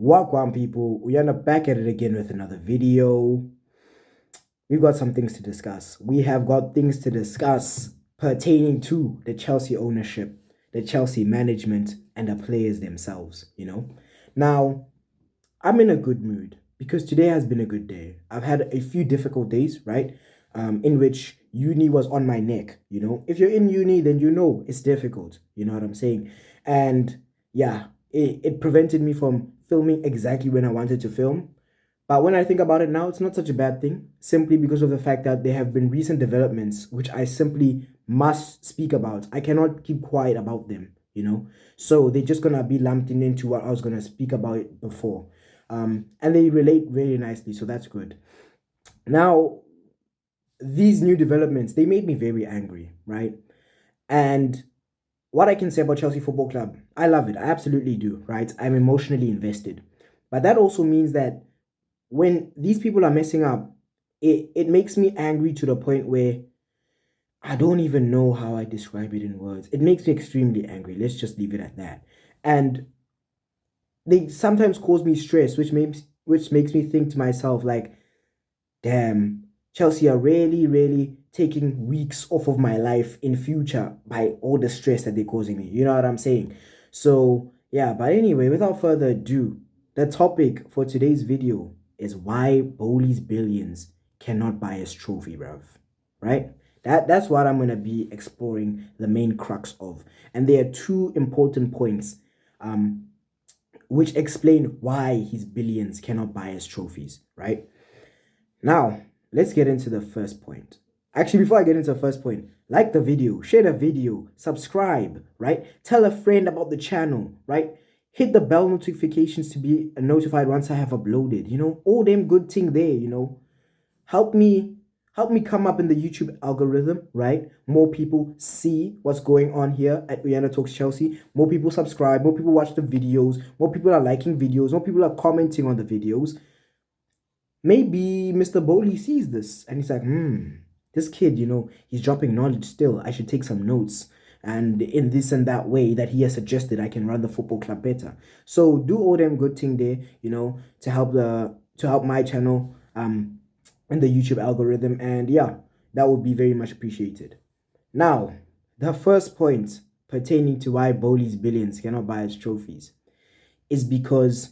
Welcome, people. We are back at it again with another video. We've got some things to discuss. We have got things to discuss pertaining to the Chelsea ownership, the Chelsea management, and the players themselves, Now, I'm in a good mood because today has been a good day. I've had a few difficult days, right? In which uni was on my neck, If you're in uni, then it's difficult. You know what I'm saying? And yeah, it prevented me from filming exactly when I wanted to film. But when I think about it now, it's not such a bad thing, simply because of the fact that there have been recent developments which I simply must speak about. I cannot keep quiet about them. So they're just gonna be lumped into what I was gonna speak about before. And they relate really nicely, so that's good. Now, these new developments, they made me very angry, right? And what I can say about Chelsea Football Club, I love it. I absolutely do, right? I'm emotionally invested. But that also means that when these people are messing up, it makes me angry to the point where I don't even know how I describe it in words. It makes me extremely angry. Let's just leave it at that. And they sometimes cause me stress, which makes me think to myself, like, damn, Chelsea are really, really taking weeks off of my life in future by all the stress that they're causing me. You know what I'm saying? So yeah, but anyway, without further ado, the topic for today's video is why Boehly's Billions cannot buy us trophy, bruv. Right? That's what I'm gonna be exploring the main crux of. And there are two important points which explain why his billions cannot buy us trophies, right? Now, let's get into the first point. Actually, before I get into the first point, like the video, share the video, subscribe, right? Tell a friend about the channel, right? Hit the bell notifications to be notified once I have uploaded, all them good thing there, Help me come up in the YouTube algorithm, right? More people see what's going on here at Uyana Talks Chelsea. More people subscribe, more people watch the videos, more people are liking videos, more people are commenting on the videos. Maybe Mr. Boehly sees this and he's like, this kid, he's dropping knowledge still. I should take some notes. And in this and that way that he has suggested, I can run the football club better. So do all them good thing there, to help my channel in the YouTube algorithm. And yeah, that would be very much appreciated. Now, the first point pertaining to why Boehly's Billions cannot buy its trophies is because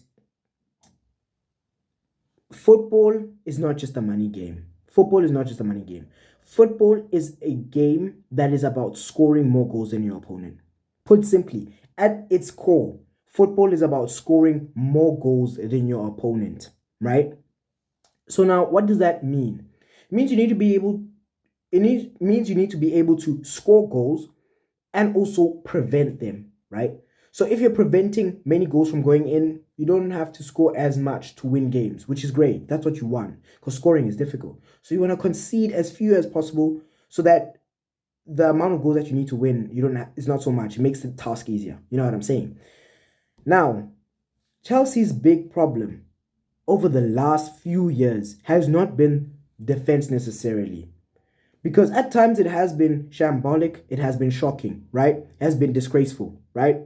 football is not just a money game. Football is not just a money game. Football is a game that is about scoring more goals than your opponent. Put simply, at its core, football is about scoring more goals than your opponent, right? So now, what does that mean? It means you need to be able to score goals and also prevent them, right? So if you're preventing many goals from going in, you don't have to score as much to win games, which is great. That's what you want, because scoring is difficult. So you want to concede as few as possible so that the amount of goals that you need to win, it's not so much. It makes the task easier. You know what I'm saying? Now, Chelsea's big problem over the last few years has not been defense necessarily. Because at times it has been shambolic, it has been shocking, right? It has been disgraceful, right?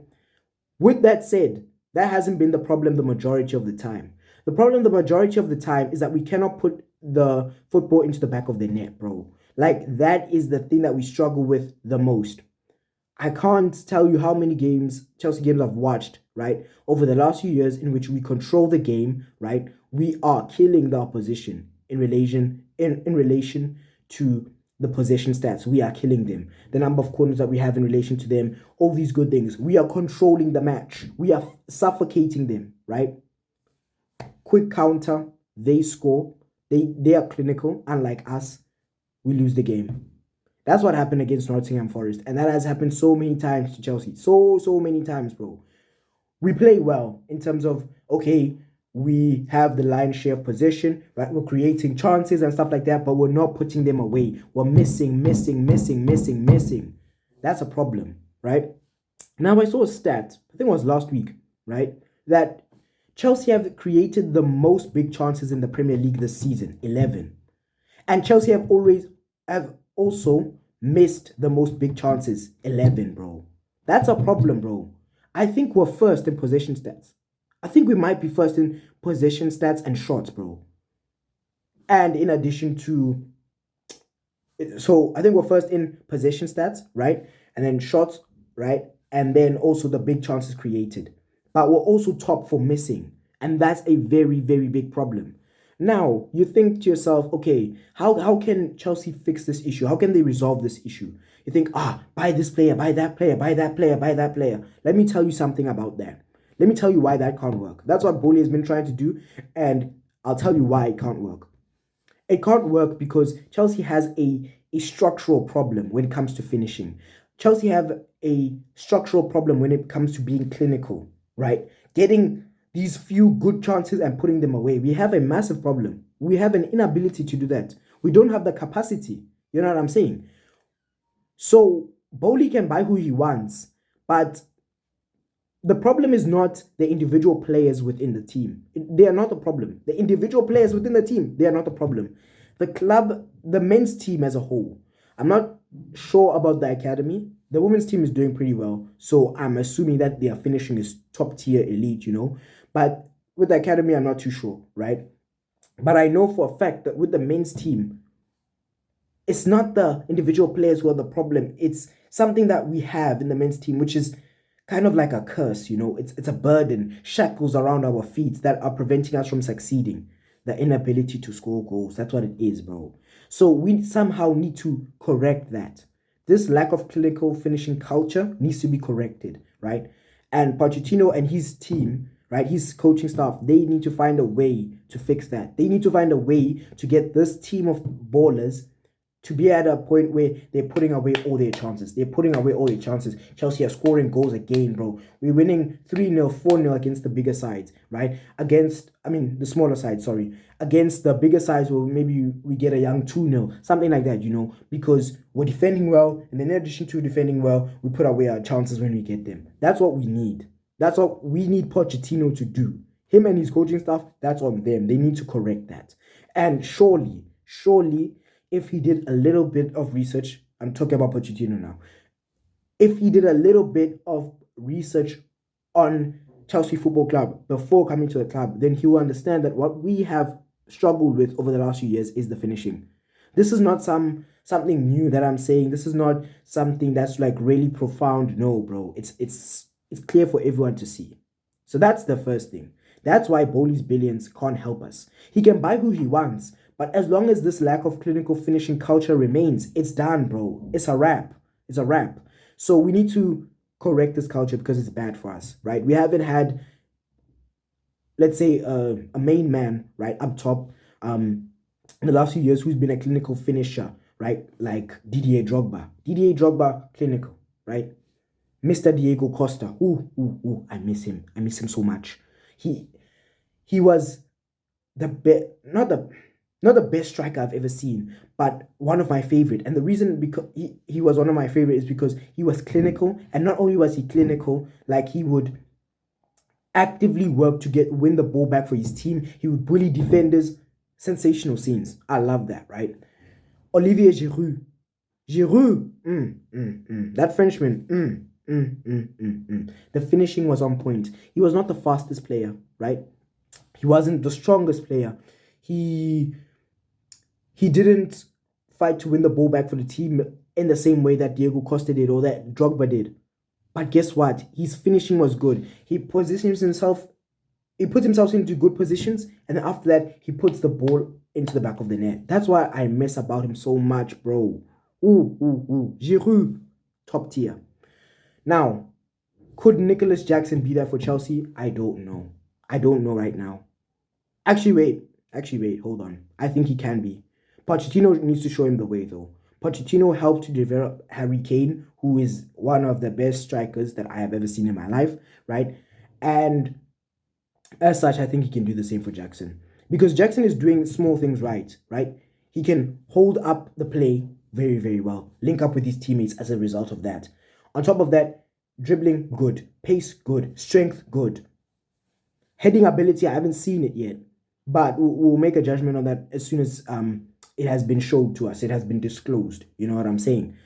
With that said, that hasn't been the problem the majority of the time. The problem the majority of the time is that we cannot put the football into the back of the net, bro. Like, that is the thing that we struggle with the most. I can't tell you how many Chelsea games I've watched, right, over the last few years in which we control the game, right? We are killing the opposition in relation to the possession stats. We are killing them. The number of corners that we have in relation to them, all these good things. We are controlling the match. We are suffocating them, right? Quick counter, they score. They are clinical. Unlike us, we lose the game. That's what happened against Nottingham Forest. And that has happened so many times to Chelsea. So many times, bro. We play well in terms of, okay, we have the lion's share of possession, right? We're creating chances and stuff like that, but we're not putting them away. We're missing. That's a problem, right? Now, I saw a stat, I think it was last week, right? That Chelsea have created the most big chances in the Premier League this season, 11. And Chelsea have also missed the most big chances, 11, bro. That's a problem, bro. I think we're first in possession stats. I think we might be first in possession stats and shots, bro. And in addition to, so I think we're first in possession stats, right? And then shots, right? And then also the big chances created. But we're also top for missing. And that's a very, very big problem. Now, you think to yourself, okay, how can Chelsea fix this issue? How can they resolve this issue? You think, buy this player, buy that player, buy that player, buy that player. Let me tell you something about that. Let me tell you why that can't work. That's what Boehly has been trying to do, and I'll tell you why it can't work. It can't work because Chelsea has a structural problem when it comes to finishing. Chelsea have a structural problem when it comes to being clinical, right? Getting these few good chances and putting them away. We have a massive problem. We have an inability to do that. We don't have the capacity. You know what I'm saying? So Boehly can buy who he wants, but the problem is not the individual players within the team. They are not the problem. The individual players within the team, they are not the problem. The club, the men's team as a whole. I'm not sure about the academy. The women's team is doing pretty well. So I'm assuming that their finishing is top tier elite, But with the academy, I'm not too sure, right? But I know for a fact that with the men's team, it's not the individual players who are the problem. It's something that we have in the men's team, which is kind of like a curse, It's a burden, shackles around our feet that are preventing us from succeeding. The inability to score goals. That's what it is, bro. So we somehow need to correct that. This lack of clinical finishing culture needs to be corrected, right? And Pochettino and his team, right, his coaching staff, they need to find a way to fix that. They need to find a way to get this team of ballers to be at a point where they're putting away all their chances. They're putting away all their chances. Chelsea are scoring goals again, bro. We're winning 3-0, 4-0 against the bigger sides, right? The smaller sides, sorry. Against the bigger sides, well, maybe we get a young 2-0, something like that, because we're defending well, and then in addition to defending well, we put away our chances when we get them. That's what we need. That's what we need Pochettino to do. Him and his coaching staff, that's on them. They need to correct that. And surely, if he did a little bit of research, I'm talking about Pochettino now, if he did a little bit of research on Chelsea Football Club before coming to the club, then he will understand that what we have struggled with over the last few years is the finishing. This is not something new that I'm saying. This is not something that's like really profound. No, bro. It's clear for everyone to see. So that's the first thing. That's why Boehly'S Billions can't help us. He can buy who he wants, but as long as this lack of clinical finishing culture remains, it's done, bro. It's a wrap. It's a wrap. So we need to correct this culture because it's bad for us, right? We haven't had, let's say, a main man, right, up top in the last few years who's been a clinical finisher, right? Like Didier Drogba. Didier Drogba, clinical, right? Mr. Diego Costa. I miss him. I miss him so much. He was the best, not the best striker I've ever seen, but one of my favorite. And the reason because he was one of my favorite is because he was clinical, and not only was he clinical, like he would actively work to win the ball back for his team. He would bully defenders. Sensational scenes. I love that, right? Olivier Giroud. That Frenchman. The finishing was on point. He was not the fastest player, right? He wasn't the strongest player. He didn't fight to win the ball back for the team in the same way that Diego Costa did or that Drogba did. But guess what? His finishing was good. He positions himself, he puts himself into good positions, and then after that, he puts the ball into the back of the net. That's why I miss about him so much, bro. Giroud, top tier. Now, could Nicholas Jackson be there for Chelsea? I don't know. I don't know right now. Actually, wait. Hold on. I think he can be. Pochettino needs to show him the way, though. Pochettino helped to develop Harry Kane, who is one of the best strikers that I have ever seen in my life, right? And as such, I think he can do the same for Jackson. Because Jackson is doing small things right? He can hold up the play very, very well. Link up with his teammates as a result of that. On top of that, dribbling, good. Pace, good. Strength, good. Heading ability, I haven't seen it yet. But we'll make a judgment on that as soon as it has been showed to us. It has been disclosed. You know what I'm saying?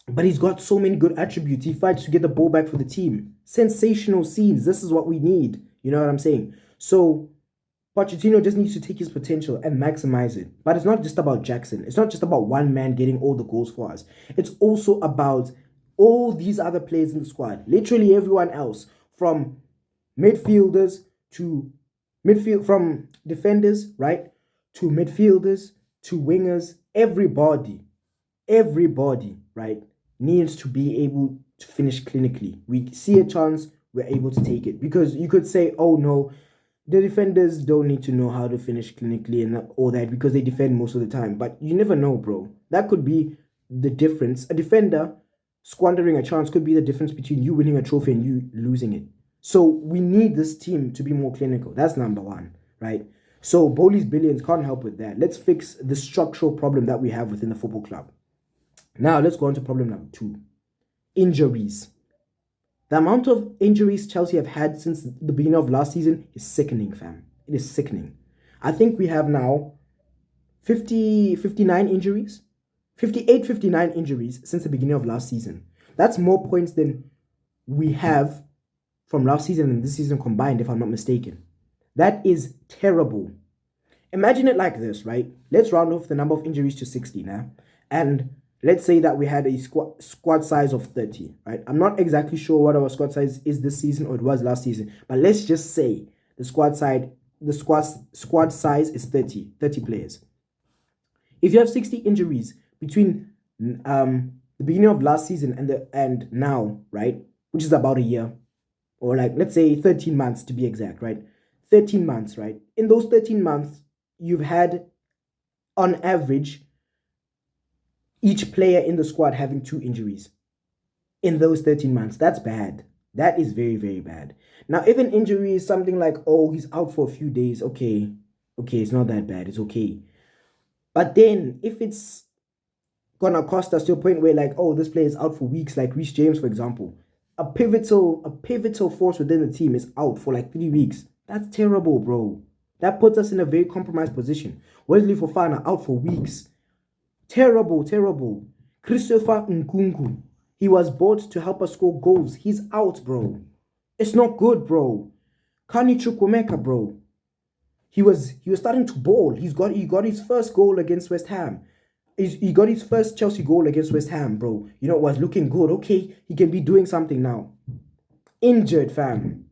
But he's got so many good attributes. He fights to get the ball back for the team. Sensational scenes. This is what we need. You know what I'm saying? So Pochettino just needs to take his potential and maximize it. But it's not just about Jackson. It's not just about one man getting all the goals for us. It's also about all these other players in the squad. Literally everyone else, from midfielders to from defenders, right? To midfielders, to wingers, everybody, right, needs to be able to finish clinically. We see a chance, we're able to take it. Because you could say, oh no, the defenders don't need to know how to finish clinically and all that because they defend most of the time. But you never know, bro. That could be the difference. A defender squandering a chance could be the difference between you winning a trophy and you losing it. So we need this team to be more clinical. That's number one, right? So Boehly'S Billions can't help with that. Let's fix the structural problem that we have within the football club. Now let's go on to problem number 2. Injuries. The amount of injuries Chelsea have had since the beginning of last season is sickening, fam. It is sickening. I think we have now 59 injuries. 59 injuries since the beginning of last season. That's more points than we have from last season and this season combined, if I'm not mistaken. That is terrible. Imagine it like this, right? Let's round off the number of injuries to 60 now. And let's say that we had a squad size of 30, right? I'm not exactly sure what our squad size is this season or it was last season, but let's just say the squad size is 30 players. If you have 60 injuries between the beginning of last season and now, right, which is about a year, or like let's say 13 months to be exact, right? 13 months, right? In those 13 months, you've had on average each player in the squad having 2 injuries in those 13 months. That's bad. That is very, very bad. Now, if an injury is something like, oh, he's out for a few days, okay, it's not that bad. It's okay. But then if it's gonna cost us to a point where like, oh, this player is out for weeks, like Reece James, for example, a pivotal force within the team is out for like 3 weeks. That's terrible, bro. That puts us in a very compromised position. Wesley Fofana out for weeks. Terrible. Christopher Nkunku. He was bought to help us score goals. He's out, bro. It's not good, bro. Kani Chukwuemeka, bro. He was starting to ball. He got his first goal against West Ham. He got his first Chelsea goal against West Ham, bro. You know, it was looking good. Okay, he can be doing something now. Injured, fam.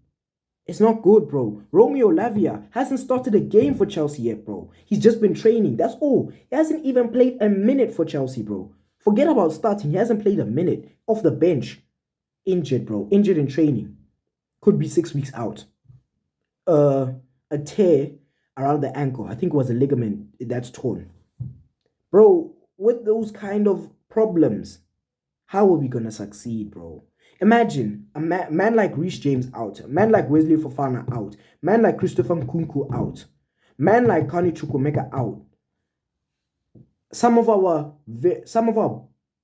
It's not good, bro. Romeo Lavia hasn't started a game for Chelsea yet, bro. He's just been training. That's all. He hasn't even played a minute for Chelsea, bro. Forget about starting. He hasn't played a minute off the bench. Injured, bro. Injured in training. Could be 6 weeks out. A tear around the ankle. I think it was a ligament that's torn. Bro, with those kind of problems, how are we going to succeed, bro? Imagine a man like Reece James out, a man like Wesley Fofana out, man like Christopher Nkunku out, man like Kani Chukwuemeka out. Some of our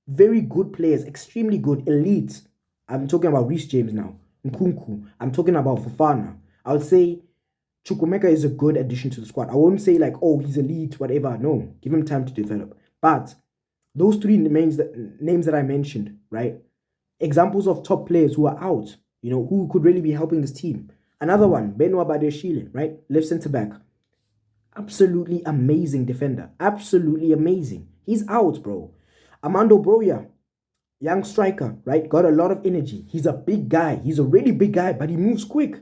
very good players, extremely good, elite. I'm talking about Reece James now, Nkunku. I'm talking about Fofana. I would say Chukwuemeka is a good addition to the squad. I won't say like, oh, he's elite, whatever. No, give him time to develop. But those 3 names that I mentioned, right? Examples of top players who are out, you know, who could really be helping this team. Another one, Benoit Badiashile, right? Left centre back. Absolutely amazing defender. Absolutely amazing. He's out, bro. Armando Broja, young striker, right? Got a lot of energy. He's a big guy. He's a really big guy, but he moves quick.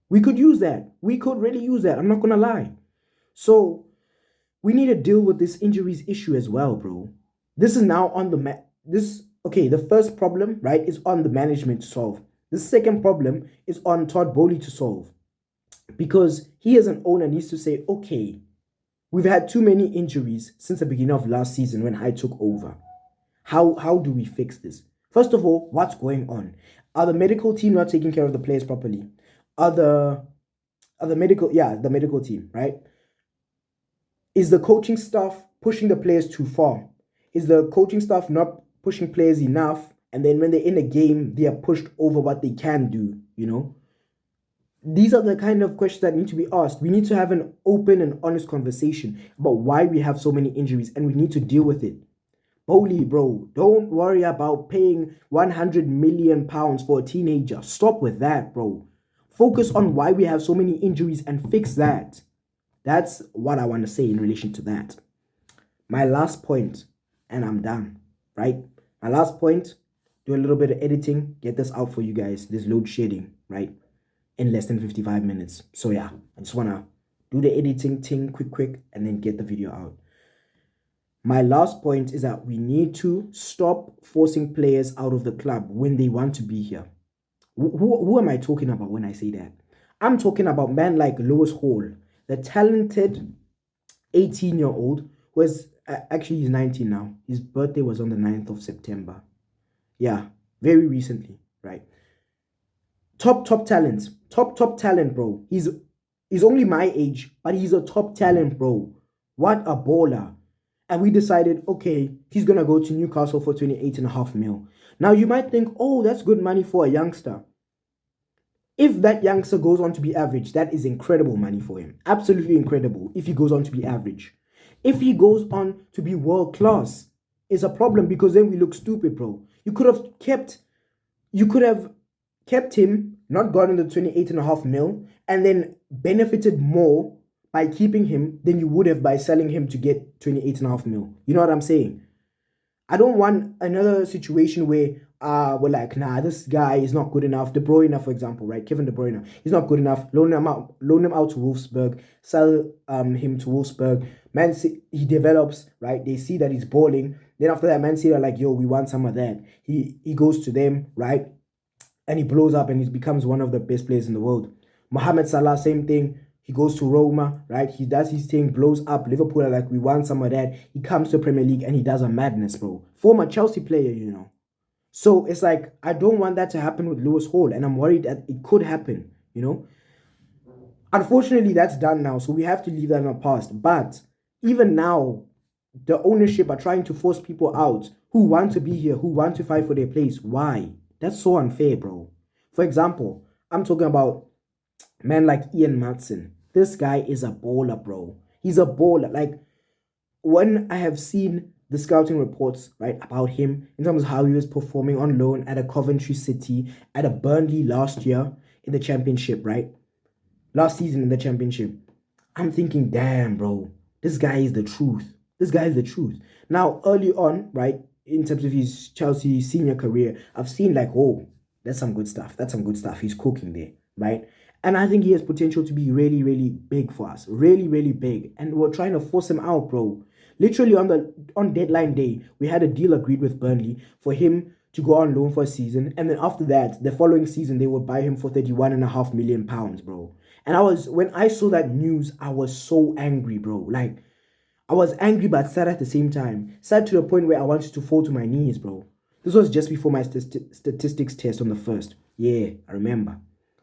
We could use that. We could really use that. I'm not going to lie. So we need to deal with this injuries issue as well, bro. This is now on the okay, the first problem, right, is on the management to solve. The second problem is on Todd Boehly to solve. Because he as an owner needs to say, okay, we've had too many injuries since the beginning of last season when I took over. How do we fix this? First of all, what's going on? Are the medical team not taking care of the players properly? The medical team, right? Is the coaching staff pushing the players too far? Is the coaching staff not pushing players enough? And then when they're in a game, they are pushed over what they can do, you know? These are the kind of questions that need to be asked. We need to have an open and honest conversation about why we have so many injuries, and we need to deal with it. Boehly, bro, don't worry about paying 100 million pounds for a teenager. Stop with that, bro. Focus on why we have so many injuries and fix that. That's what I want to say in relation to that. My last point, and I'm done, right? My last point, do a little bit of editing, get this out for you guys. There's load shedding, right? In less than 55 minutes. So yeah, I just want to do the editing thing quick, and then get the video out. My last point is that we need to stop forcing players out of the club when they want to be here. Who am I talking about when I say that? I'm talking about men like Lewis Hall, the talented 18-year-old who is actually he's 19 now. His birthday was on the 9th of September. Yeah, very recently, right? Top talent. Top talent, bro. He's only my age, but he's a top talent, bro. What a baller. And we decided, okay, he's going to go to Newcastle for 28.5 mil. Now, you might think, oh, that's good money for a youngster. If that youngster goes on to be average, that is incredible money for him. Absolutely incredible if he goes on to be average. If he goes on to be world class, it's a problem because then we look stupid, bro. You could have kept him, not gotten the 28.5 mil, and then benefited more by keeping him than you would have by selling him to get 28.5 mil. You know what I'm saying? I don't want another situation where we're like, nah, this guy is not good enough. De Bruyne, for example, right? Kevin De Bruyne, he's not good enough. Loan him out to Wolfsburg, sell him to Wolfsburg. Man City, he develops, right? They see that he's balling. Then after that, Man City are like, yo, we want some of that. He goes to them, right? And he blows up and he becomes one of the best players in the world. Mohamed Salah, same thing. He goes to Roma, right? He does his thing, blows up. Liverpool are like, we want some of that. He comes to Premier League and he does a madness, bro. Former Chelsea player, you know. So it's like, I don't want that to happen with Lewis Hall. And I'm worried that it could happen, you know. Unfortunately, that's done now. So we have to leave that in the past. But even now, the ownership are trying to force people out who want to be here, who want to fight for their place. Why? That's so unfair, bro. For example, I'm talking about man like Ian Matson. This guy is a baller, bro. He's a baller. Like, when I have seen the scouting reports, right, about him in terms of how he was performing on loan at a Coventry City, at a Burnley last year in the championship, right? Last season in the championship. I'm thinking, damn, bro, this guy is the truth. This guy is the truth. Now, early on, right, in terms of his Chelsea senior career, I've seen like, oh, that's some good stuff. That's some good stuff. He's cooking there, right? And I think he has potential to be really, really big for us. Really, really big. And we're trying to force him out, bro. Literally on deadline day, we had a deal agreed with Burnley for him to go on loan for a season. And then after that, the following season, they would buy him for 31.5 million pounds, bro. And when I saw that news, I was so angry, bro. Like, I was angry but sad at the same time. Sad to the point where I wanted to fall to my knees, bro. This was just before my statistics test on the 1st. Yeah, I remember.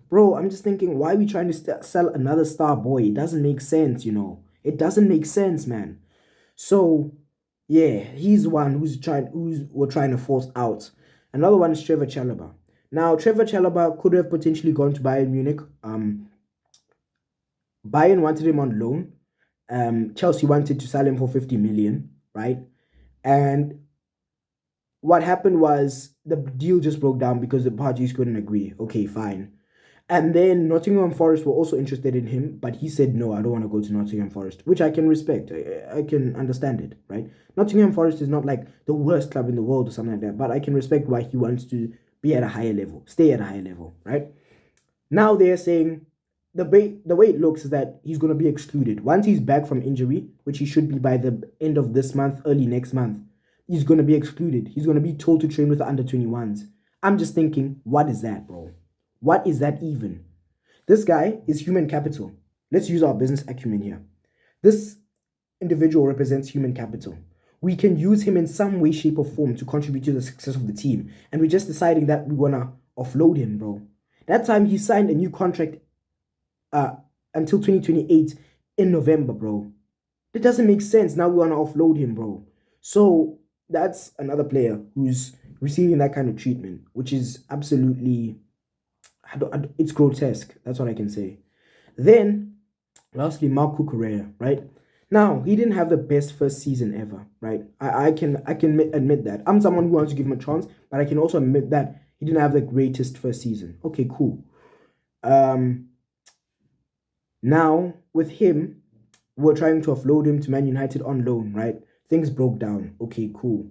Bro, I'm just thinking, why are we trying to sell another star boy? It doesn't make sense, you know. It doesn't make sense, man. So, yeah, he's one we're trying to force out. Another one is Trevor Chalobah. Now, Trevor Chalobah could have potentially gone to Bayern Munich. Bayern wanted him on loan. Chelsea wanted to sell him for 50 million, right? And what happened was the deal just broke down because the parties couldn't agree. Okay, fine. And then Nottingham Forest were also interested in him, but he said, no, I don't want to go to Nottingham Forest, which I can respect. I can understand it, right? Nottingham Forest is not like the worst club in the world or something like that, but I can respect why he wants to be at a higher level, stay at a higher level, right? Now they're saying the way it looks is that he's going to be excluded. Once he's back from injury, which he should be by the end of this month, early next month, he's going to be excluded. He's going to be told to train with the under-21s. I'm just thinking, what is that, bro? What is that even? This guy is human capital. Let's use our business acumen here. This individual represents human capital. We can use him in some way, shape, or form to contribute to the success of the team. And we're just deciding that we want to offload him, bro. That time he signed a new contract until 2028 in November, bro. That doesn't make sense. Now we want to offload him, bro. So that's another player who's receiving that kind of treatment, which is absolutely... it's grotesque. That's what I can say. Then, lastly, Marco Correa, right? Now, he didn't have the best first season ever, right? I can admit that. I'm someone who wants to give him a chance, but I can also admit that he didn't have the greatest first season. Okay, cool. Now, with him, we're trying to offload him to Man United on loan, right? Things broke down. Okay, cool.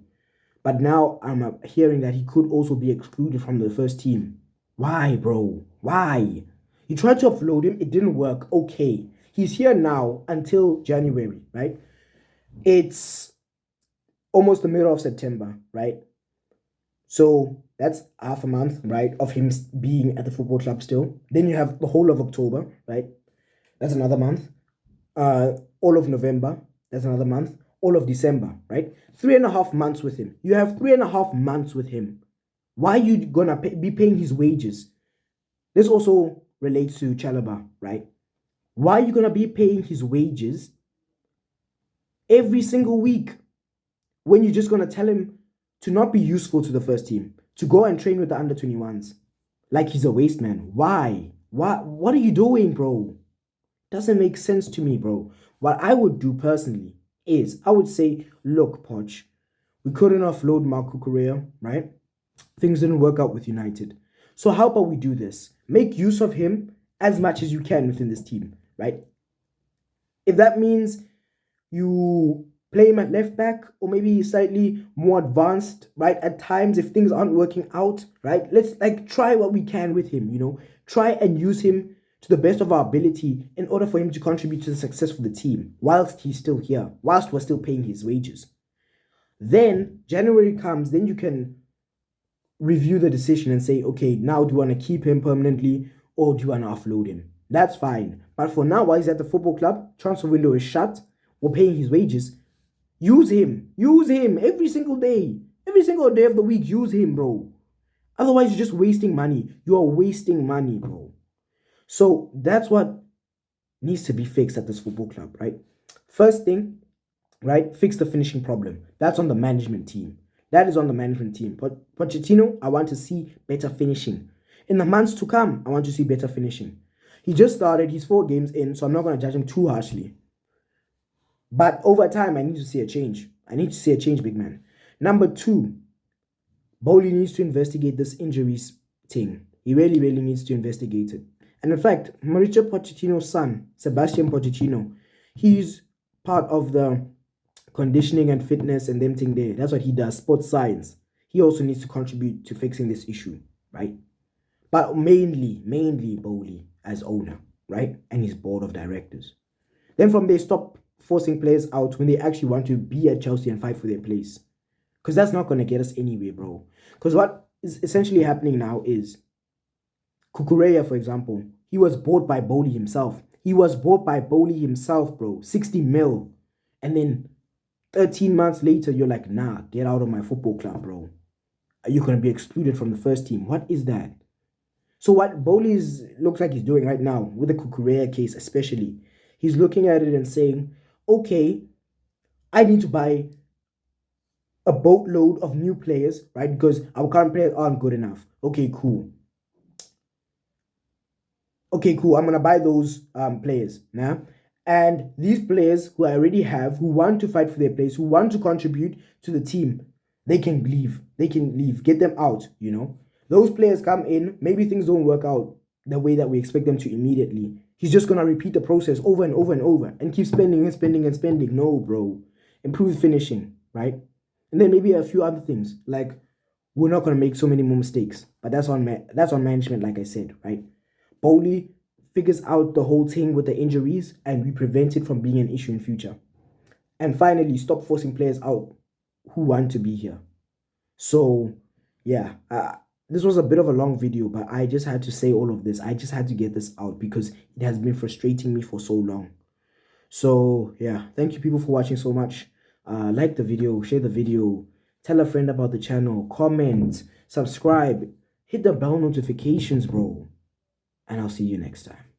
But now I'm hearing that he could also be excluded from the first team. Why, bro? Why? You tried to offload him, it didn't work. Okay. He's here now until January, right? It's almost the middle of September, right? So that's half a month, right, of him being at the football club still. Then you have the whole of October, right? That's another month. All of November, that's another month. All of December, right? 3.5 months with him. You have 3.5 months with him. Why are you gonna be paying his wages? This also relates to Chalobah, right? Why are you gonna be paying his wages every single week when you're just gonna tell him to not be useful to the first team, to go and train with the under 21s like he's a waste man? Why? What are you doing, bro? Doesn't make sense to me, bro. What I would do personally is I would say, look, Poch, we couldn't offload Marco Correa, right? Things didn't work out with United. So how about we do this? Make use of him as much as you can within this team, right? If that means you play him at left back or maybe slightly more advanced, right? At times, if things aren't working out, right? Let's try what we can with him, Try and use him to the best of our ability in order for him to contribute to the success of the team whilst he's still here, whilst we're still paying his wages. Then January comes, then you can review the decision and say, okay, now do you want to keep him permanently or do you want to offload him? That's fine. But for now, while he's at the football club, transfer window is shut, we're paying his wages. Use him every single day of the week. Use him, bro. Otherwise, you're just wasting money. You are wasting money, bro. So that's what needs to be fixed at this football club, right? First thing, right? Fix the finishing problem. That's on the management team. That is on the management team. But Pochettino, I want to see better finishing. In the months to come, I want to see better finishing. He just started, he's 4 games in, so I'm not going to judge him too harshly. But over time, I need to see a change. I need to see a change, big man. Number 2, Boehly needs to investigate this injuries thing. He really, really needs to investigate it. And in fact, Mauricio Pochettino's son, Sebastian Pochettino, he's part of the conditioning and fitness and them thing there. That's what he does, sports science. He also needs to contribute to fixing this issue, right? But mainly Boehly as owner, right? And his board of directors. Then from there, stop forcing players out when they actually want to be at Chelsea and fight for their place. Because that's not going to get us anywhere, bro. Because what is essentially happening now is Cucurella, for example, he was bought by Boehly himself. Bro. 60 mil. And then 13 months later, you're like, nah, get out of my football club, bro. Are you going to be excluded from the first team? What is that? So what Boehly's looks like he's doing right now, with the Cucurella case especially, he's looking at it and saying, okay, I need to buy a boatload of new players, right? Because our current players aren't good enough. Okay, cool. I'm going to buy those players now. And these players who I already have, who want to fight for their place, who want to contribute to the team, they can leave. Get them out, Those players come in, maybe things don't work out the way that we expect them to immediately. He's just going to repeat the process over and over and over and keep spending and spending and spending. No, bro. Improve finishing, right? And then maybe a few other things, like we're not going to make so many more mistakes. But that's on management, like I said, right? Boehly figures out the whole thing with the injuries and we prevent it from being an issue in future. And finally, stop forcing players out who want to be here. So, yeah, this was a bit of a long video, but I just had to say all of this. I just had to get this out because it has been frustrating me for so long. So, yeah, thank you people for watching so much. Like the video, share the video, tell a friend about the channel, comment, subscribe, hit the bell notifications, bro. And I'll see you next time.